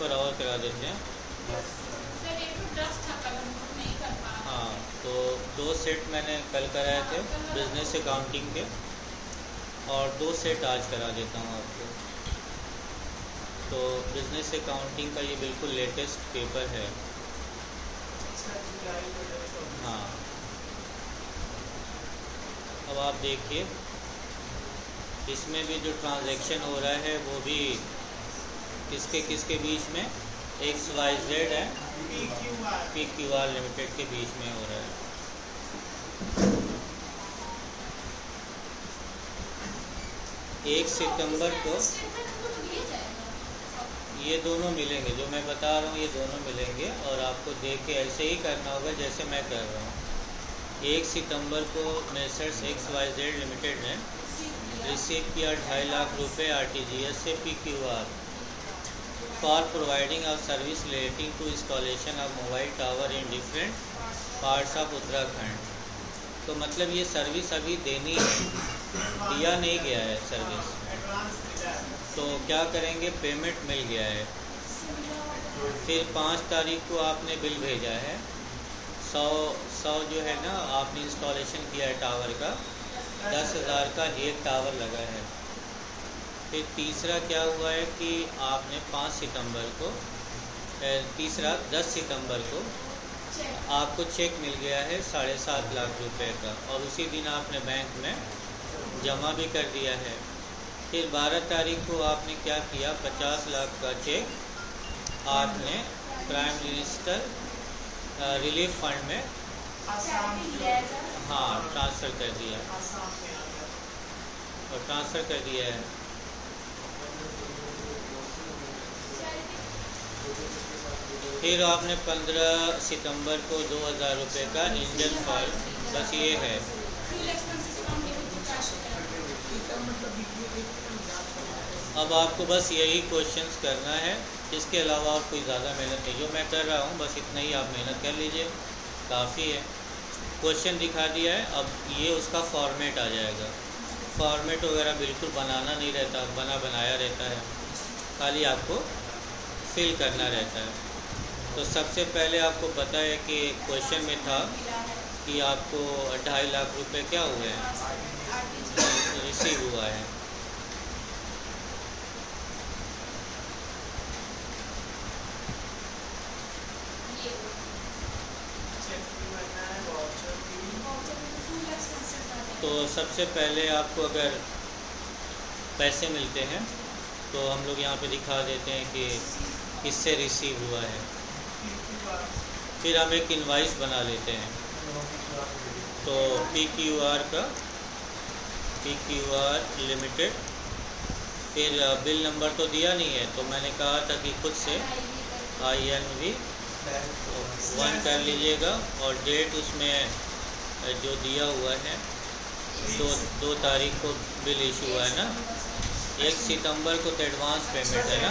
पर और करा देते हैं। हाँ, तो 2 सेट मैंने कल कराए थे बिजनेस अकाउंटिंग के, और 2 सेट आज करा देता हूँ आपको। तो बिजनेस अकाउंटिंग का ये बिल्कुल लेटेस्ट पेपर है। हाँ, अब आप देखिए, इसमें भी जो ट्रांजैक्शन हो रहा है वो भी किसके बीच में, XYZ है, PQR लिमिटेड के बीच में हो रहा है। एक सितंबर को ये दोनों मिलेंगे, जो मैं बता रहा हूँ ये दोनों मिलेंगे, और आपको देख के ऐसे ही करना होगा जैसे मैं कर रहा हूँ। 1 सितंबर को मेसर्स XYZ लिमिटेड ने रिसीव किया 2.5 लाख रुपये RTGS से PQR for providing a service relating to installation of mobile tower in different parts of Uttarakhand. तो मतलब ये सर्विस अभी देनी है, दिया नहीं गया है सर्विस। तो क्या करेंगे, पेमेंट मिल गया है, फिर 5 तारीख को आपने बिल भेजा है, 100 जो है ना आपने इंस्टॉलेशन किया है टावर का, 10,000 का एक टावर लगा है। फिर तीसरा क्या हुआ है कि आपने 5 सितंबर को, तीसरा 10 सितंबर को आपको चेक मिल गया है 7.5 लाख रुपए का, और उसी दिन आपने बैंक में जमा भी कर दिया है। फिर 12 तारीख को आपने क्या किया, 50 लाख का चेक आपने प्राइम मिनिस्टर रिलीफ फंड में ट्रांसफ़र कर दिया, और ट्रांसफ़र कर दिया है। फिर आपने 15 सितंबर को 2,000 रुपये का इंडियन फॉल, बस ये है। अब आपको बस यही क्वेश्चंस करना है, इसके अलावा और कोई ज़्यादा मेहनत नहीं। जो मैं कर रहा हूँ बस इतना ही आप मेहनत कर लीजिए, काफ़ी है। क्वेश्चन दिखा दिया है, अब ये उसका फॉर्मेट आ जाएगा। फॉर्मेट वगैरह बिल्कुल बनाना नहीं रहता, बनाया रहता है, खाली आपको फिल करना रहता है। तो सबसे पहले आपको पता है कि क्वेश्चन में था कि आपको 2.5 लाख रुपए क्या हुए हैं, रिसीव हुआ है। तो सबसे पहले आपको अगर पैसे मिलते हैं तो हम लोग यहाँ पे दिखा देते हैं कि किससे रिसीव हुआ है। फिर हम एक इनवाइस बना लेते हैं। तो PQR का, PQR लिमिटेड, फिर बिल नंबर तो दिया नहीं है, तो मैंने कहा था कि खुद से INV 1 कर लीजिएगा, और डेट उसमें जो दिया हुआ है 2 तारीख को बिल इशू हुआ है ना। 1 सितंबर को तो एडवांस पेमेंट है ना,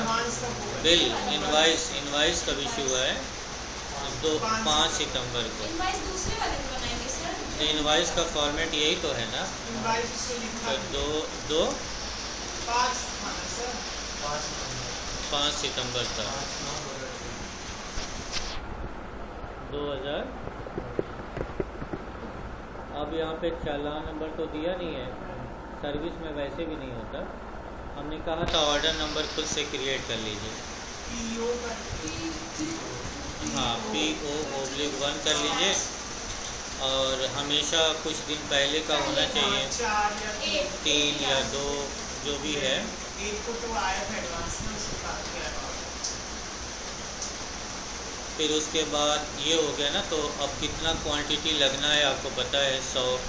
बिल इनवाइस कब इशू हुआ है, तो 5 सितंबर को। इनवाइस का फॉर्मेट यही तो है ना, तो 5 सितंबर का 2000। अब यहाँ पे चालान नंबर तो दिया नहीं है, सर्विस में वैसे भी नहीं होता। हमने कहा था ऑर्डर नंबर खुद से क्रिएट कर लीजिए। हाँ, PO/1 कर लीजिए, और हमेशा कुछ दिन पहले का होना चाहिए, 3 या 2 जो भी है। फिर उसके बाद ये हो गया ना, तो अब कितना क्वांटिटी लगना है आपको पता है, 100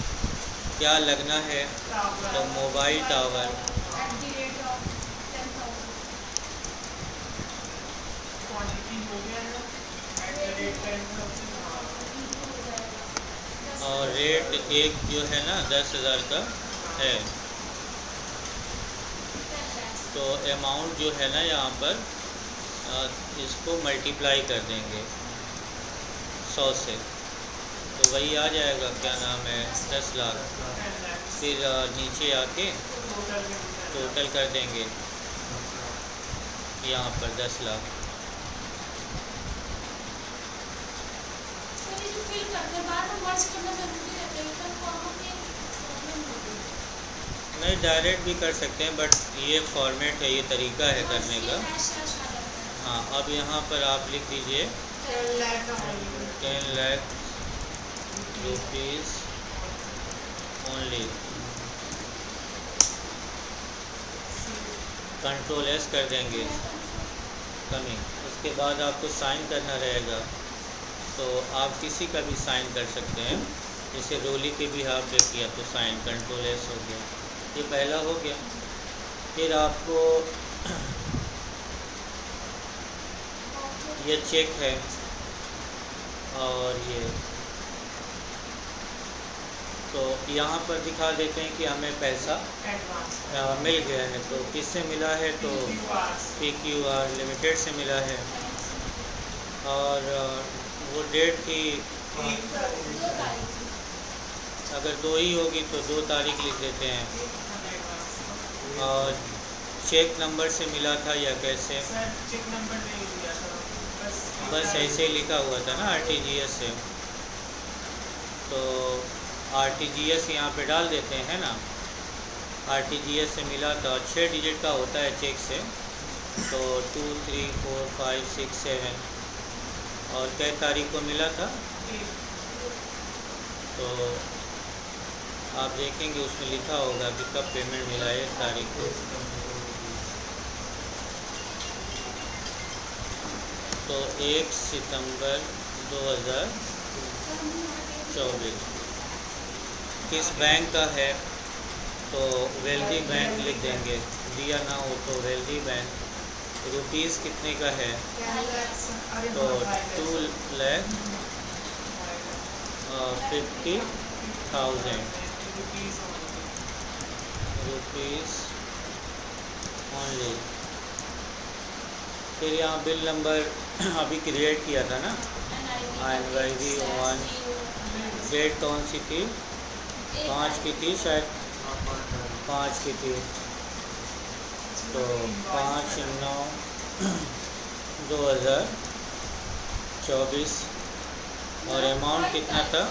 क्या लगना है, तो मोबाइल टावर और रेट एक जो है ना 10,000 का है। तो अमाउंट जो है ना यहाँ पर इसको मल्टीप्लाई कर देंगे 100 से, तो वही आ जाएगा, क्या नाम है, 10 लाख। फिर नीचे आके टोटल कर देंगे यहाँ पर 10 लाख। फिल करते हैं, बाद में मर्ज करना जरूरी रहता है, कल फॉर्म की प्रॉब्लम होगी। नहीं, डायरेक्ट भी कर सकते हैं, बट ये फॉर्मेट है, ये तरीका है करने का। हाँ, अब यहाँ पर आप लिख दीजिए 10 lakh rupees only. Control S कर देंगे कमी। उसके बाद आपको साइन करना रहेगा, तो आप किसी का भी साइन कर सकते हैं। जैसे रोली के भी आप किया तो साइन कंट्रोल एस हो गया, ये पहला हो गया। फिर आपको ये चेक है और ये, तो यहाँ पर दिखा देते हैं कि हमें पैसा मिल गया है। तो किससे मिला है, तो PQR लिमिटेड से मिला है। और वो डेट थी, अगर 2 ही होगी तो 2 तारीख लिख देते हैं। और चेक नंबर से मिला था या कैसे? चेक नंबर नहीं लिया था, बस ऐसे ही लिखा हुआ था ना RTGS से। तो RTGS यहाँ पे डाल देते हैं ना, RTGS से मिला था। 6 डिजिट का होता है चेक से, तो 2 3 4 5 6 7। और कै तारीख को मिला था, तो आप देखेंगे उसमें लिखा होगा कि कब पेमेंट मिला है, तारीख को। तो 1 सितंबर 2024। किस बैंक का है, तो वेल्दी बैंक लिख देंगे, दिया ना हो तो वेल्दी बैंक। रुपीज़ कितने का है, तो 2,50,000 रुपीज़ ओनली। फिर यहाँ बिल नंबर अभी क्रिएट किया था ना, NYV 1। डेट कौन सी थी, 5 की थी शायद, 5 की थी। तो 5/9/2024। और अमाउंट कितना था,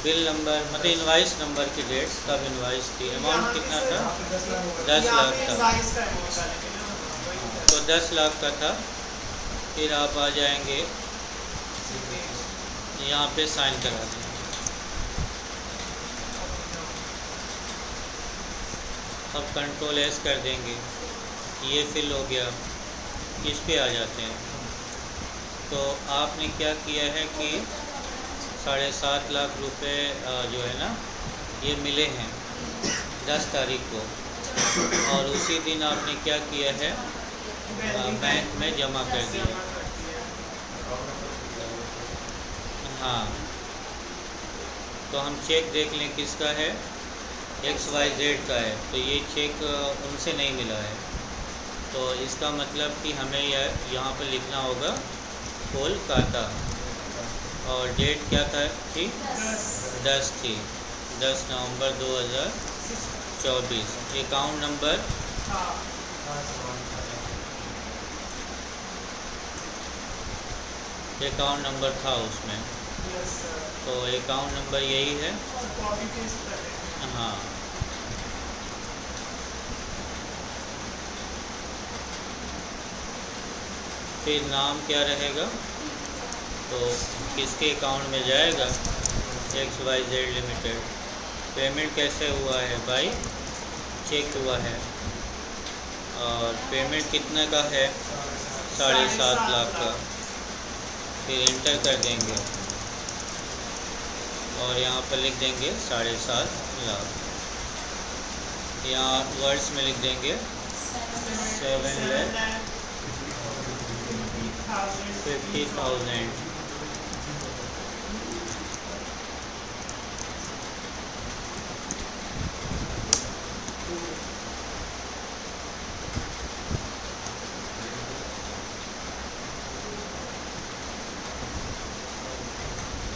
बिल नंबर मतलब इनवाइस नंबर की डेट, कब इनवाइस थी, अमाउंट कितना था, 10 लाख था। तो 10 लाख का था। फिर आप आ जाएंगे यहाँ पे साइन करा दें। अब कंट्रोल एस कर देंगे, ये फिल हो गया। इस पे आ जाते हैं, तो आपने क्या किया है कि 7.5 लाख रुपए जो है ना, ये मिले हैं 10 तारीख को। और उसी दिन आपने क्या किया है, बैंक में जमा कर दिया। हाँ, तो हम चेक देख लें किसका है, XYZ का है। तो ये चेक उनसे नहीं मिला है, तो इसका मतलब कि हमें यहाँ पर लिखना होगा कोलकाता। और डेट क्या था, थी 10 थी, 10 नवंबर 2024। अकाउंट नंबर था उसमें, तो अकाउंट नंबर यही है। हाँ, फिर नाम क्या रहेगा, तो किसके अकाउंट में जाएगा, XYZ लिमिटेड। पेमेंट कैसे हुआ है, बाई चेक हुआ है। और पेमेंट कितने का है, 7.5 लाख का। फिर इंटर कर देंगे और यहाँ पर लिख देंगे 7.5 लाख। यहाँ वर्ड्स में लिख देंगे 7,50,000।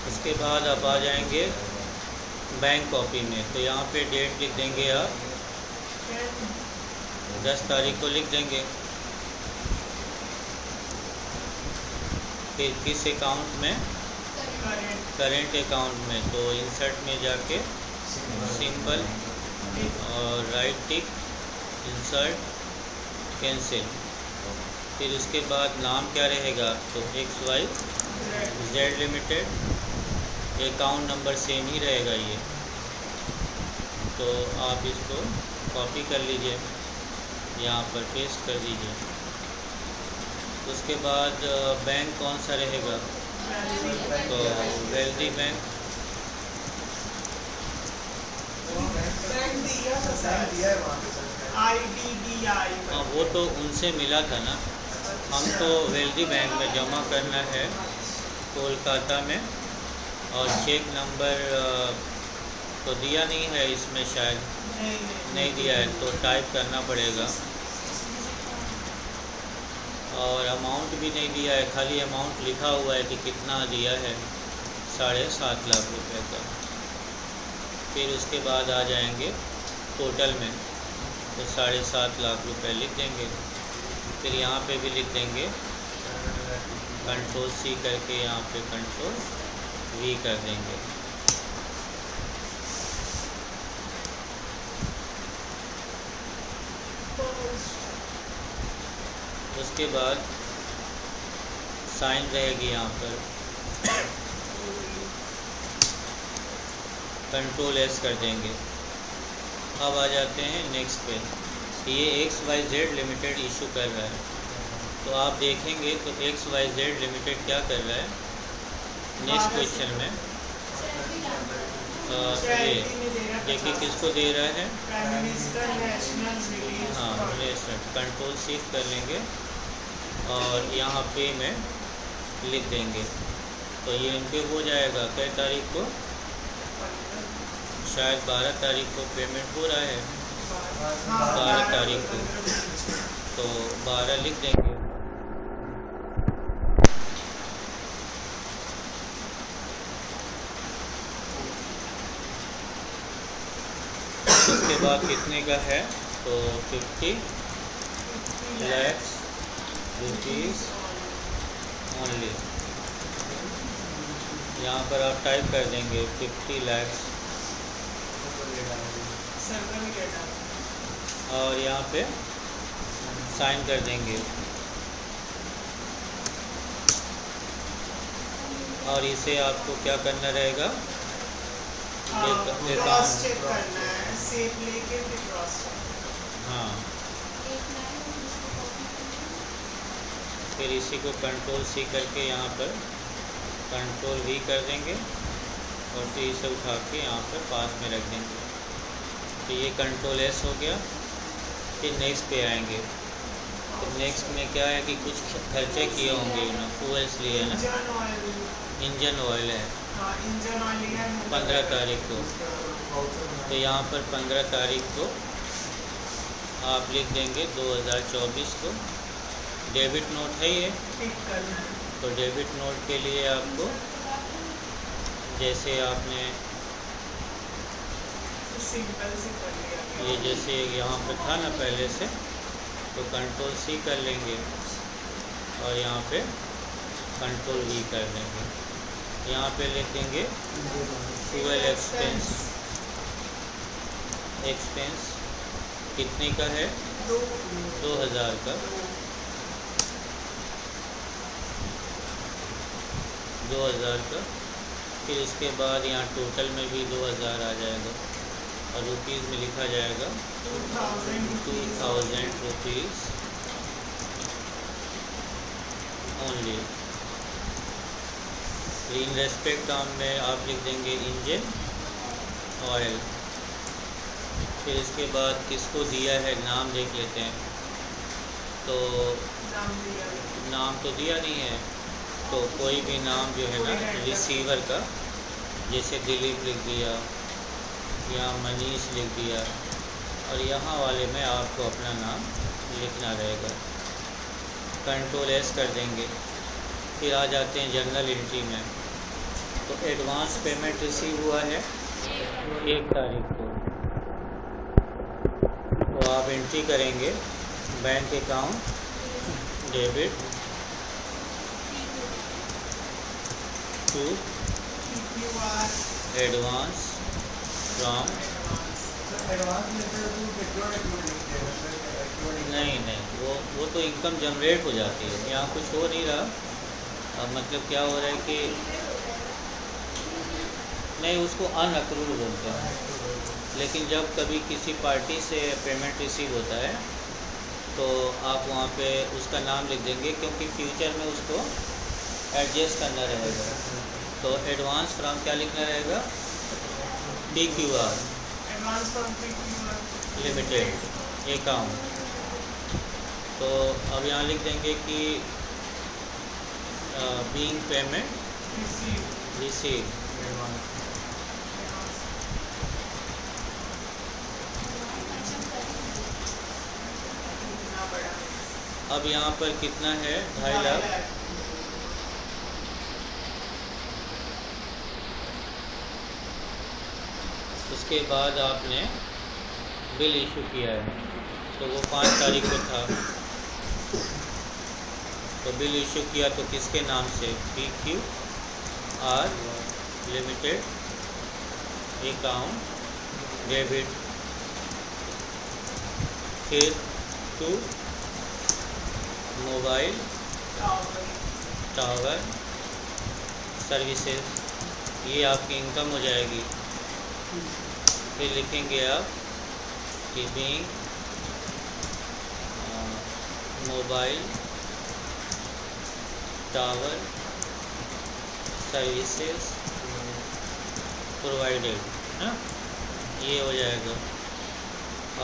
इसके बाद आप आ जाएंगे बैंक कॉपी में, तो यहाँ पे डेट लिख देंगे आप, 10 तारीख को लिख देंगे। फिर किस अकाउंट में, करेंट अकाउंट में, तो इंसर्ट में जाके सिंबल और राइट टिक, इंसर्ट, कैंसिल। फिर उसके बाद नाम क्या रहेगा, तो XYZ limited, account number same ही रहेगा ये। तो आप इसको कॉपी कर लीजिए, यहाँ पर पेस्ट कर दीजिए। उसके बाद बैंक कौन सा रहेगा, तो वेल्दी बैंक। हाँ, वो तो उनसे मिला था ना, हमको वेल्दी बैंक में जमा करना है कोलकाता में, और चेक नंबर तो दिया नहीं है इसमें, शायद नहीं दिया है, तो टाइप करना पड़ेगा। और अमाउंट भी नहीं दिया है, खाली अमाउंट लिखा हुआ है कि कितना दिया है, 7.5 लाख रुपए का। फिर उसके बाद आ जाएंगे टोटल में, तो 7.5 लाख रुपए लिख देंगे। फिर यहाँ पे भी लिख देंगे, Ctrl+C करके यहाँ पे Ctrl+V कर देंगे। उसके बाद साइन रहेगी यहाँ पर, Ctrl+S कर देंगे। अब आ जाते हैं नेक्स्ट पे, ये XYZ लिमिटेड इशू कर रहा है, तो आप देखेंगे तो XYZ लिमिटेड क्या कर रहा है नेक्स्ट क्वेश्चन में, ये देखिए किसको दे रहा है, हाँ नेशनल। Ctrl+C कर लेंगे और यहाँ पे में लिख देंगे, तो ये इनके हो जाएगा। कई तारीख को, शायद 12 तारीख को पेमेंट हो रहा है, 12 तारीख को, तो 12 लिख देंगे। उसके बाद कितने का है, तो 50 लाख रुपीज़ ओनली। यहाँ पर आप टाइप कर देंगे 50 लाख, और यहाँ पे साइन कर देंगे। और इसे आपको क्या करना रहेगा, क्रॉस चेक करना है, सेव लेके फिर क्रॉस चेक। हाँ, फिर इसी को Ctrl+C करके यहाँ पर Ctrl+V कर देंगे, और फिर इसे उठा के यहाँ पर पास में रख देंगे। तो ये Ctrl+S हो गया। फिर नेक्स्ट पे आएंगे, तो नेक्स्ट में क्या है कि कुछ खर्चे किए होंगे ना, फ्यूल्स लिए ना, इंजन ऑयल है 15 तारीख को, तो यहाँ पर 15 तारीख को आप लिख देंगे 2024 को। डेबिट नोट है ये, तो डेबिट नोट के लिए आपको, जैसे आपने ये जैसे यहाँ पे था ना पहले से, तो Ctrl+C कर लेंगे और यहाँ पे Ctrl+V कर देंगे। यहाँ पे लिख देंगे फ्यूल एक्सपेंस। एक्सपेंस कितने का है, 2000 का, 2000 का। फिर इसके बाद यहाँ टोटल में भी 2000 आ जाएगा, और रुपीज़ में लिखा जाएगा 2000 rupees only. In respect term में आप लिख देंगे इंजन ऑयल। फिर इसके बाद किसको दिया है, नाम देख लेते हैं। तो नाम तो दिया नहीं है, तो कोई भी नाम जो है ना रिसीवर का, जैसे दिलीप लिख दिया या मनीष लिख दिया, और यहाँ वाले में आपको अपना नाम लिखना रहेगा। Ctrl+S कर देंगे। फिर आ जाते हैं जनरल एंट्री में, तो एडवांस पेमेंट रिसीव हुआ है 1 तारीख को, तो आप एंट्री करेंगे bank account debit to PQR advance from advance लेकर तो पेट्रोल लिखते हैं सर, पेट्रोल नहीं वो तो इनकम जनरेट हो जाती है, यहाँ कुछ हो नहीं रहा। मतलब क्या हो रहा है कि नहीं, उसको अनअक्रूड बोलते हैं। लेकिन जब कभी किसी पार्टी से पेमेंट रिसीव होता है तो आप वहाँ पे उसका नाम लिख देंगे, क्योंकि फ्यूचर में उसको एडजस्ट करना रहेगा। तो एडवांस फ्रॉम क्या लिखना रहेगा? PQR advance from PQR limited account. तो अब यहाँ लिख देंगे कि बीइंग पेमेंट रिसीव। अब यहाँ पर कितना है? 2.5 लाख। उसके बाद आपने बिल इशू किया है, तो वो 5 तारीख को था। तो बिल इशू किया तो किसके नाम से? PQR limited account debit. फिर टू मोबाइल टावर सर्विसेज, ये आपकी इनकम हो जाएगी। फिर लिखेंगे आप कि being mobile tower services provided, हाँ, ये हो जाएगा।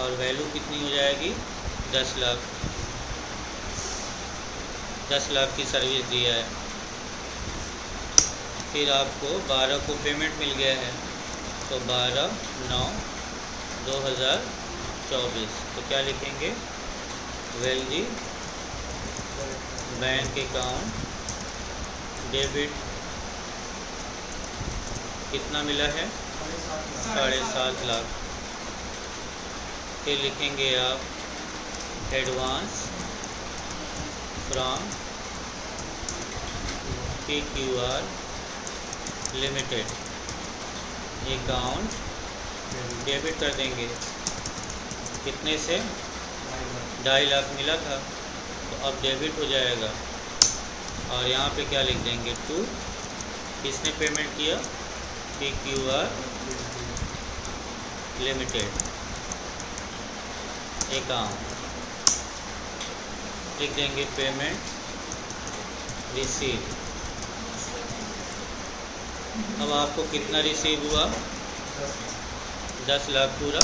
और वैल्यू कितनी हो जाएगी? 10 लाख। 10 लाख की सर्विस दिया है। फिर आपको 12 को पेमेंट मिल गया है, तो 12/9/2024। तो क्या लिखेंगे? वेल्दी बैंक अकाउंट डेबिट कितना मिला है? 7.5 लाख। फिर लिखेंगे आप advance from PQR limited account debit कर देंगे। कितने से? 2.5 लाख मिला था, तो अब डेबिट हो जाएगा। और यहाँ पे क्या लिख देंगे? टू किसने पेमेंट किया? PQR limited account. लिख देंगे पेमेंट रिसीव। अब आपको कितना रिसीव हुआ? 10 लाख पूरा।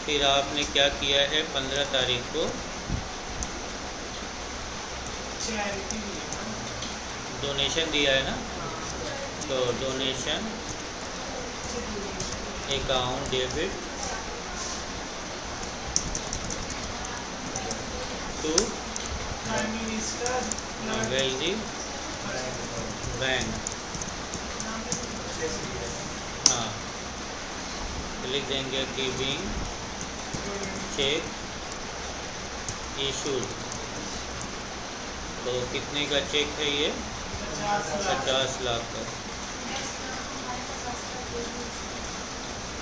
फिर आपने क्या किया है? 15 तारीख को डोनेशन दिया है ना, तो donation account debit to wealthy bank. हाँ, लिख देंगे कि बीइंग चेक इशूड। तो कितने का चेक है ये? 50 लाख का।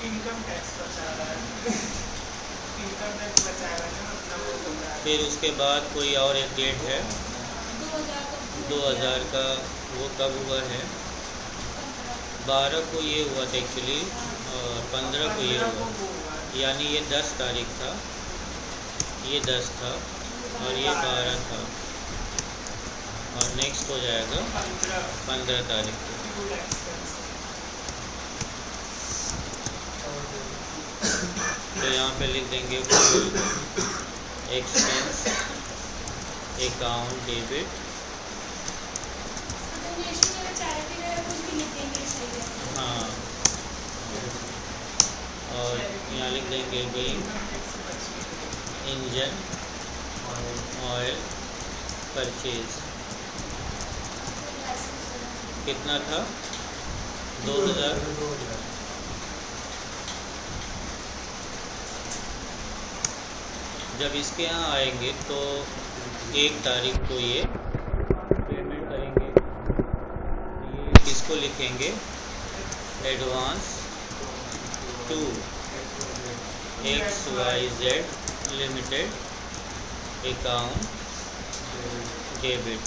इनकम टैक्स बचा रहा है। इनकम टैक्स बचा रहा है, मतलब वो बता रहा है। फिर उसके बाद कोई और एक डेट है 2000 का। वो कब हुआ है? 12 को ये हुआ था एक्चुअली, और 15 को ये हुआ, यानी ये 10 तारीख था, ये 10 था और ये 12 था। और नेक्स्ट हो जाएगा 15 तारीख को। तो यहाँ पे लिख देंगे फुल एक्सपेंस अकाउंट डेबिट। हाँ, और यहाँ लिख देंगे बीइंग इंजन ऑयल परचेज। कितना था? 2000। जब इसके यहाँ आएंगे तो 1 तारीख को ये पेमेंट करेंगे। ये किसको लिखेंगे? Advance to XYZ limited account debit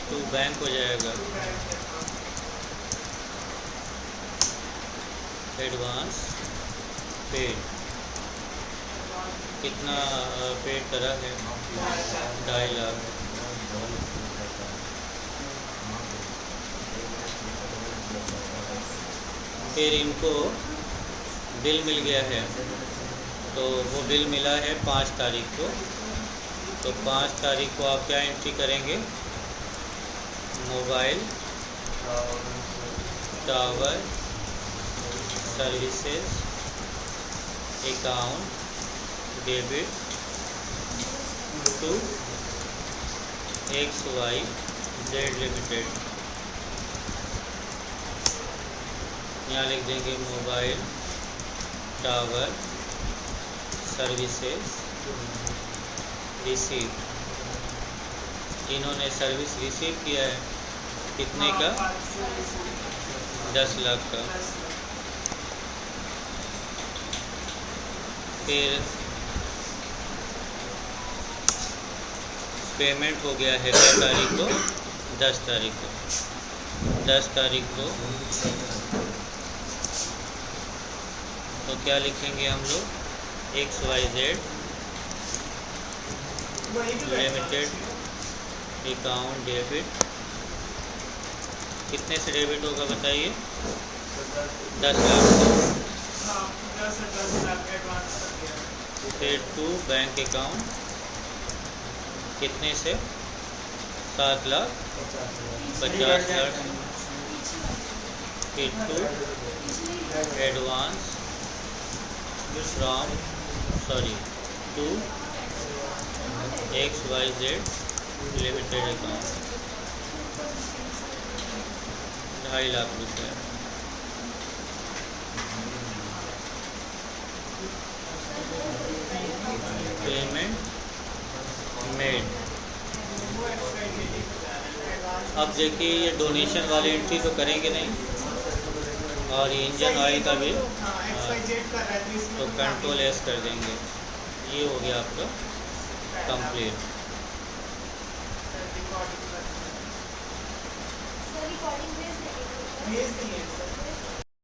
to bank हो जाएगा। एडवांस पेड कितना पेड करा है? 2.5 लाख। फिर इनको बिल मिल गया है, तो वो बिल मिला है 5 तारीख को। तो 5 तारीख को आप क्या एंट्री करेंगे? Mobile tower services account debit to XYZ limited. यहाँ लिख देंगे मोबाइल टावर सर्विसेज रिसीव। इन्होंने सर्विस रिसीव किया है कितने का? 10 लाख का। फिर पेमेंट हो गया है क्या तारीख को? 10 तारीख को। 10 तारीख को तो क्या लिखेंगे हम लोग? XYZ limited account debit. कितने से डेबिट होगा बताइए? 10 लाख को। फिर टू बैंक अकाउंट कितने से? 7,50,00,000। फिर to advance from to XYZ limited account 2.5 lakh रुपये। Payment made. अब देखिए ये डोनेशन वाली एंट्री तो करेंगे नहीं, और ये इंजन ऑयल का भी तो कंट्रोल एस कर देंगे। ये हो गया आपका कंप्लीट। सर रिकॉर्डिंग भेज देंगे। भेज दिए सर।